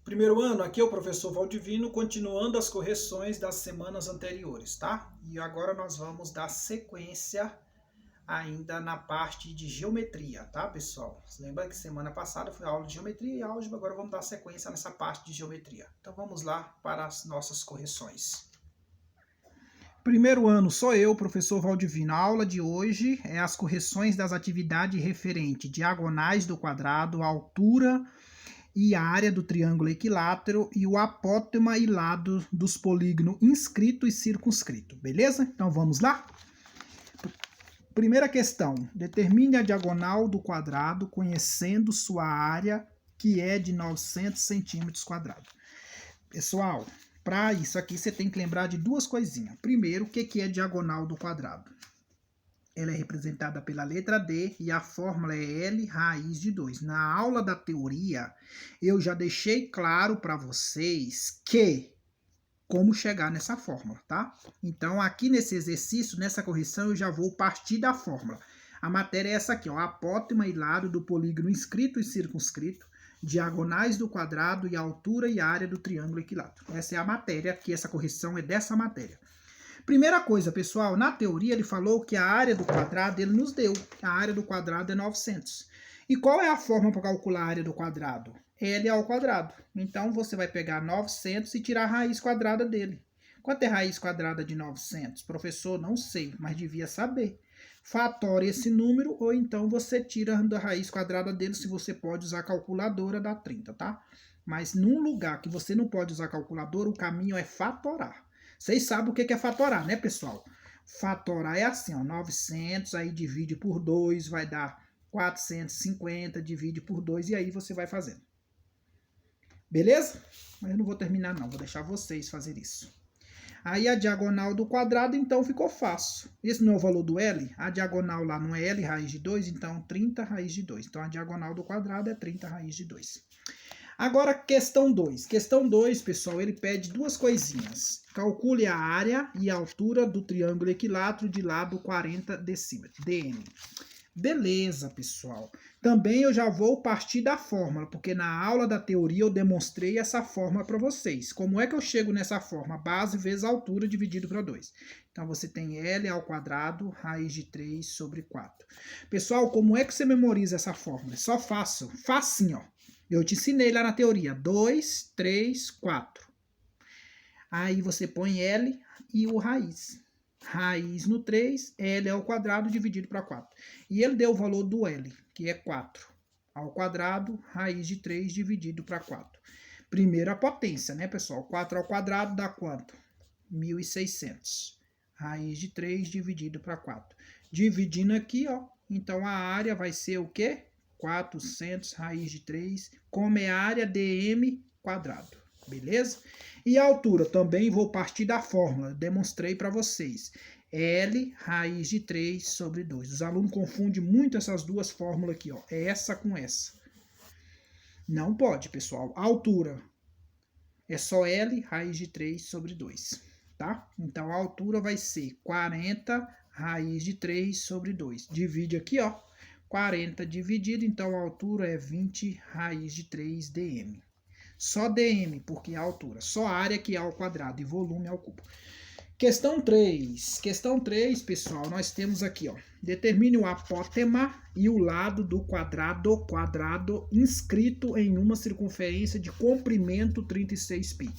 Primeiro ano, aqui é o professor Valdivino, continuando as correções das semanas anteriores, tá? E agora nós vamos dar sequência ainda na parte de geometria, tá, pessoal? Lembra que semana passada foi a aula de geometria e álgebra, agora vamos dar sequência nessa parte de geometria. Então vamos lá para as nossas correções. Primeiro ano, sou eu, professor Valdivino. A aula de hoje é as correções das atividades referentes diagonais do quadrado, altura e a área do triângulo equilátero e o apótema e lado dos polígonos inscrito e circunscrito, beleza? Então vamos lá? Primeira questão, determine a diagonal do quadrado conhecendo sua área, que é de 900 centímetros quadrados. Pessoal, para isso aqui você tem que lembrar de duas coisinhas. Primeiro, o que é diagonal do quadrado? Ela é representada pela letra D e a fórmula é L raiz de 2. Na aula da teoria, eu já deixei claro para vocês como chegar nessa fórmula, tá? Então, aqui nesse exercício, nessa correção, eu já vou partir da fórmula. A matéria é essa aqui, ó, apótema e lado do polígono inscrito e circunscrito, diagonais do quadrado e a altura e a área do triângulo equilátero. Essa é a matéria, aqui essa correção é dessa matéria. Primeira coisa, pessoal, na teoria ele falou que a área do quadrado ele nos deu. A área do quadrado é 900. E qual é a forma para calcular a área do quadrado? L ao quadrado. Então você vai pegar 900 e tirar a raiz quadrada dele. Quanto é raiz quadrada de 900? Professor, não sei, mas devia saber. Fatora esse número ou então você tira da raiz quadrada dele, se você pode usar a calculadora, dá 30, tá? Mas num lugar que você não pode usar a calculadora, o caminho é fatorar. Vocês sabem o que é fatorar, né, pessoal? Fatorar é assim, ó, 900, aí divide por 2, vai dar 450, divide por 2, e aí você vai fazendo. Beleza? Mas eu não vou terminar não, vou deixar vocês fazerem isso. Aí a diagonal do quadrado, então, ficou fácil. Esse não é o valor do L? A diagonal lá não é L raiz de 2, então 30 raiz de 2. Então a diagonal do quadrado é 30 raiz de 2. Agora, questão 2. Questão 2, pessoal, ele pede duas coisinhas. Calcule a área e a altura do triângulo equilátero de lado 40 decímetros, dm. Beleza, pessoal. Também eu já vou partir da fórmula, porque na aula da teoria eu demonstrei essa fórmula para vocês. Como é que eu chego nessa fórmula? Base vezes altura dividido por 2. Então, você tem L ao quadrado, raiz de 3 sobre 4. Pessoal, como é que você memoriza essa fórmula? É só fácil. Facinho, ó. Eu te ensinei lá na teoria. 2, 3, 4. Aí você põe L e o raiz. Raiz no 3, L ao quadrado dividido para 4. E ele deu o valor do L, que é 4. Ao quadrado, raiz de 3 dividido para 4. Primeira potência, né, pessoal? 4 ao quadrado dá quanto? 1.600. Raiz de 3 dividido para 4. Dividindo aqui, ó. Então a área vai ser o quê? 400 raiz de 3, como é a área dm quadrado, beleza? E a altura também vou partir da fórmula, demonstrei para vocês. L raiz de 3 sobre 2. Os alunos confundem muito essas duas fórmulas aqui, ó, essa com essa. Não pode, pessoal. A altura é só L raiz de 3 sobre 2, tá? Então a altura vai ser 40 raiz de 3 sobre 2. Divide aqui, ó. 40 dividido, então a altura é 20 raiz de 3 dm. Só dm, porque é a altura. Só a área que é ao quadrado e volume ao cubo. Questão 3. Questão 3, pessoal, nós temos aqui, ó. Determine o apótema e o lado do quadrado inscrito em uma circunferência de comprimento 36π.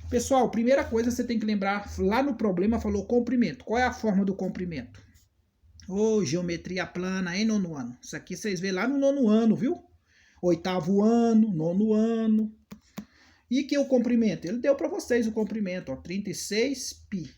Pessoal, primeira coisa você tem que lembrar, lá no problema falou comprimento. Qual é a forma do comprimento? Geometria plana em nono ano. Isso aqui vocês vê lá no nono ano, viu? Oitavo ano, nono ano. E que o comprimento? Ele deu para vocês o comprimento, ó, 36π.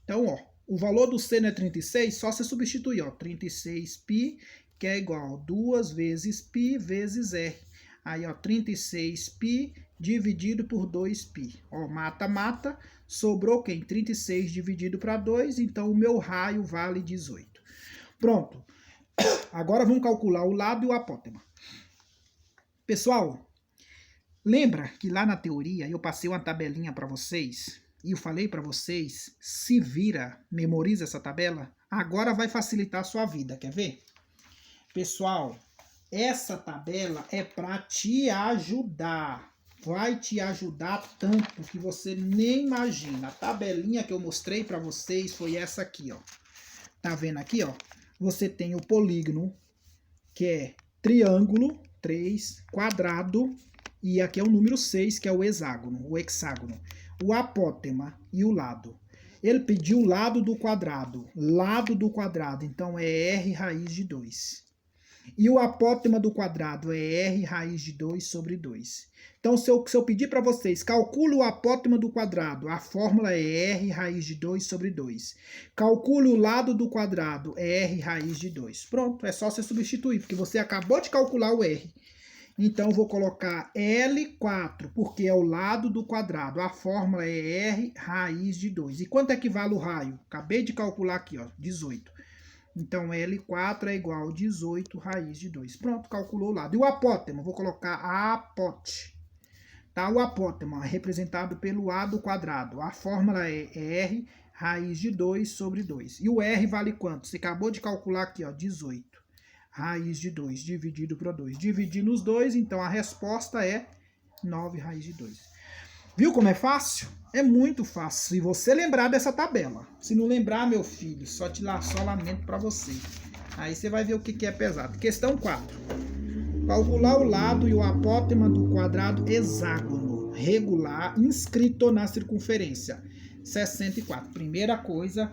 Então, ó, o valor do seno é 36, só você substituir, ó, 36π, que é igual a 2 vezes π vezes r. Aí, ó, 36π dividido por 2π. Ó, mata, mata. Sobrou quem? 36 dividido para 2, então o meu raio vale 18. Pronto. Agora vamos calcular o lado e o apótema. Pessoal, lembra que lá na teoria eu passei uma tabelinha para vocês e eu falei para vocês, se vira, memoriza essa tabela? Agora vai facilitar a sua vida, quer ver? Pessoal, essa tabela é para te ajudar. vai te ajudar tanto que você nem imagina. A tabelinha que eu mostrei para vocês foi essa aqui, ó. Tá vendo aqui, ó? Você tem o polígono, que é triângulo, 3, quadrado, e aqui é o número 6, que é o hexágono, o apótema e o lado. Ele pediu o lado do quadrado, então é r raiz de 2. E o apótema do quadrado é r raiz de 2 sobre 2. Então, se eu pedir para vocês, calcule o apótema do quadrado, a fórmula é r raiz de 2 sobre 2. Calcule o lado do quadrado, é r raiz de 2. Pronto, é só você substituir, porque você acabou de calcular o r. Então, eu vou colocar L4, porque é o lado do quadrado. A fórmula é r raiz de 2. E quanto é que vale o raio? Acabei de calcular aqui, ó, 18. Então, L4 é igual a 18 raiz de 2. Pronto, calculou o lado. E o apótema? Vou colocar apote. Tá? O apótema é representado pelo A do quadrado. A fórmula é R raiz de 2 sobre 2. E o R vale quanto? Você acabou de calcular aqui, ó, 18 raiz de 2 dividido por 2. Dividir nos 2, então a resposta é 9 raiz de 2. Viu como é fácil? É muito fácil, se você lembrar dessa tabela. Se não lembrar, meu filho, só lamento para você. Aí você vai ver o que é pesado. Questão 4. Calcular o lado e o apótema do quadrado hexágono regular inscrito na circunferência. 64. Primeira coisa,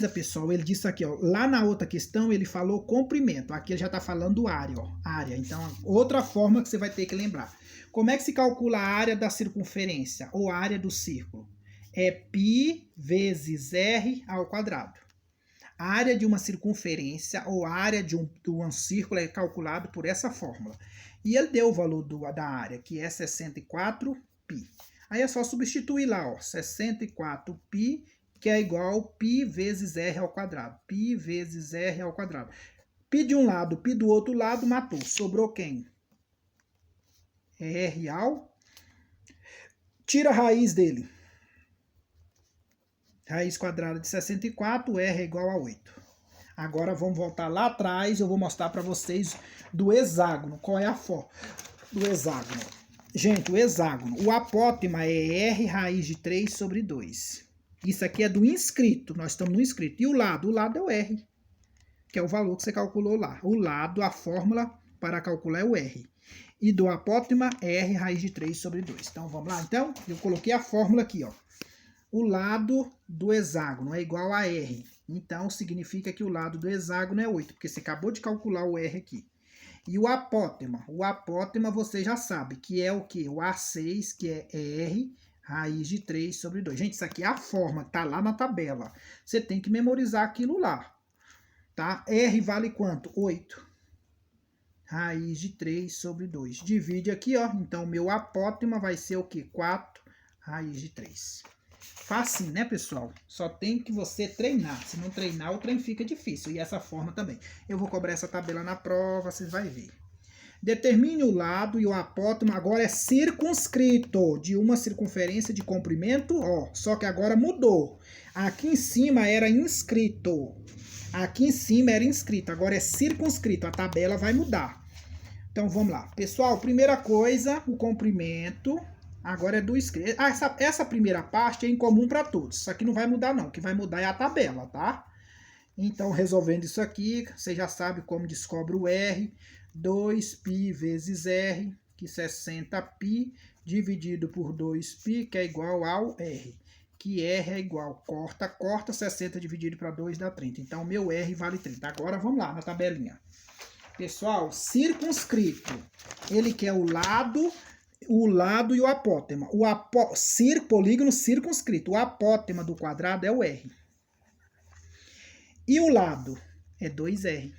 pessoal, ele disse aqui, ó, lá na outra questão ele falou comprimento. Aqui ele já está falando área, ó, área. Então, outra forma que você vai ter que lembrar. Como é que se calcula a área da circunferência ou a área do círculo? É π vezes r ao quadrado. A área de uma circunferência ou a área de um círculo é calculado por essa fórmula. E ele deu o valor da área, que é 64π. Aí é só substituir lá, ó, 64π, que é igual a π vezes r ao quadrado. Π vezes r ao quadrado. Π de um lado, π do outro lado, matou. Sobrou quem? R ao... Tira a raiz dele. Raiz quadrada de 64, R é igual a 8. Agora vamos voltar lá atrás, eu vou mostrar para vocês do hexágono. Qual é a forma do hexágono? Gente, o hexágono, o apótema é R raiz de 3 sobre 2. Isso aqui é do inscrito, nós estamos no inscrito. E o lado é o R, que é o valor que você calculou lá. O lado, a fórmula para calcular é o R. E do apótema é R raiz de 3 sobre 2. Então, vamos lá. Então, eu coloquei a fórmula aqui, ó. O lado do hexágono é igual a R. Então, significa que o lado do hexágono é 8, porque você acabou de calcular o R aqui. E o apótema você já sabe que é o quê? O A6, que é R raiz de 3 sobre 2. Gente, isso aqui é a forma, tá lá na tabela. Você tem que memorizar aquilo lá, tá? R vale quanto? 8. Raiz de 3 sobre 2. Divide aqui, ó. Então, meu apótema vai ser o quê? 4 raiz de 3. Facinho, né, pessoal? Só tem que você treinar. Se não treinar, o trem fica difícil. E essa forma também. Eu vou cobrar essa tabela na prova, vocês vão ver. Determine o lado e o apótema agora é circunscrito de uma circunferência de comprimento, ó. Só que agora mudou. Aqui em cima era inscrito. Aqui em cima era inscrito, agora é circunscrito. A tabela vai mudar. Então, vamos lá. Pessoal, primeira coisa, o comprimento... Agora é do escrito. Essa primeira parte é incomum para todos. Isso aqui não vai mudar, não. O que vai mudar é a tabela, tá? Então, resolvendo isso aqui, você já sabe como descobre o R. 2π vezes R, que 60π, dividido por 2π, que é igual ao R. Que R é igual, corta, 60 dividido para 2 dá 30. Então, meu R vale 30. Agora, vamos lá na tabelinha. Pessoal, circunscrito. Ele quer o lado e o apótema. Polígono circunscrito. O apótema do quadrado é o R. E o lado é 2R.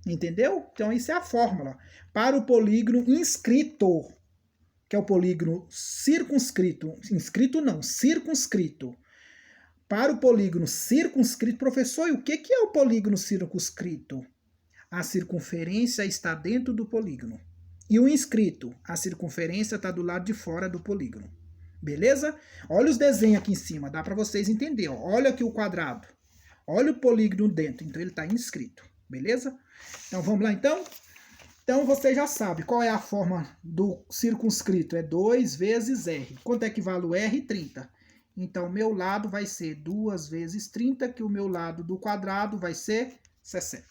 Entendeu? Então, isso é a fórmula. Para o polígono inscrito, que é o polígono circunscrito. Inscrito não, circunscrito. Para o polígono circunscrito, professor, e o que é o polígono circunscrito? A circunferência está dentro do polígono. E o inscrito, a circunferência está do lado de fora do polígono. Beleza? Olha os desenhos aqui em cima, dá para vocês entenderem. Olha aqui o quadrado. Olha o polígono dentro, então ele está inscrito. Beleza? Então vamos lá então. Então você já sabe qual é a forma do circunscrito, é 2 vezes R. Quanto é que vale o R? 30. Então meu lado vai ser 2 vezes 30, que o meu lado do quadrado vai ser 60.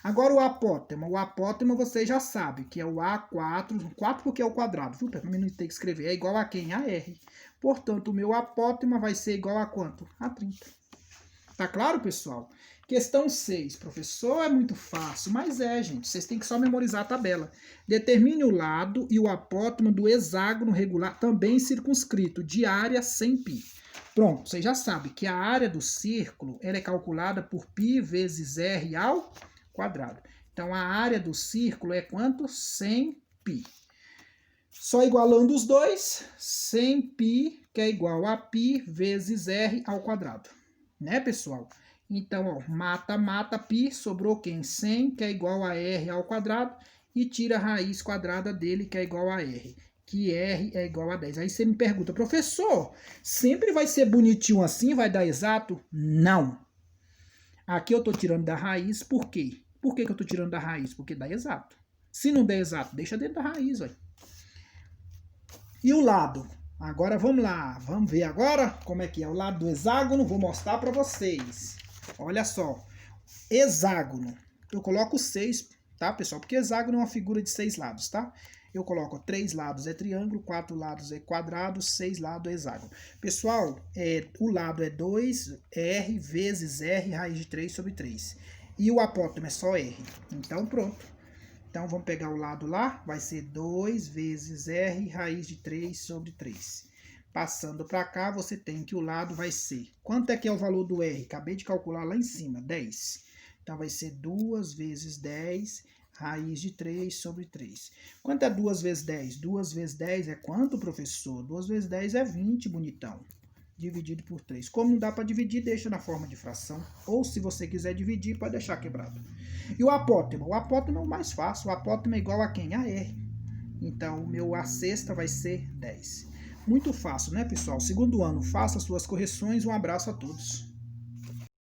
Agora o apótema você já sabe que é o A4, 4 porque é o quadrado, viu? Para mim não ter que escrever, é igual a quem? A R. Portanto, o meu apótema vai ser igual a quanto? A 30. Tá claro, pessoal? Questão 6, professor, é muito fácil, mas gente, vocês têm que só memorizar a tabela. Determine o lado e o apótema do hexágono regular, também circunscrito, de área sem π. Pronto, vocês já sabem que a área do círculo ela é calculada por π vezes r ao quadrado. Então, a área do círculo é quanto? 100π. Só igualando os dois, 100π, que é igual a π vezes r ao quadrado. Né, pessoal? Então, ó, mata, π, sobrou quem? 100, que é igual a r ao quadrado, e tira a raiz quadrada dele, que é igual a r. Que r é igual a 10. Aí você me pergunta, professor, sempre vai ser bonitinho assim, vai dar exato? Não. Aqui eu estou tirando da raiz, por quê? Por que eu estou tirando da raiz? Porque dá exato. Se não der exato, deixa dentro da raiz, vai. E o lado? Agora vamos lá, vamos ver agora como é que é o lado do hexágono, vou mostrar para vocês. Olha só, hexágono, eu coloco 6, tá, pessoal? Porque hexágono é uma figura de 6 lados, tá? Eu coloco 3 lados é triângulo, 4 lados é quadrado, 6 lados é hexágono. Pessoal, o lado é 2R vezes R raiz de 3 sobre 3. E o apótema é só R. Então pronto. Então vamos pegar o lado lá, vai ser 2 vezes R raiz de 3 sobre 3. Passando para cá, você tem que o lado vai ser... Quanto é que é o valor do R? Acabei de calcular lá em cima, 10. Então vai ser 2 vezes 10 raiz de 3 sobre 3. Quanto é 2 vezes 10? 2 vezes 10 é quanto, professor? 2 vezes 10 é 20, bonitão. Dividido por 3. Como não dá para dividir, deixa na forma de fração. Ou se você quiser dividir, pode deixar quebrado. E o apótema? O apótema é o mais fácil. O apótema é igual a quem? A R. Então, o meu A sexta vai ser 10. Muito fácil, né, pessoal? Segundo ano, faça suas correções. Um abraço a todos.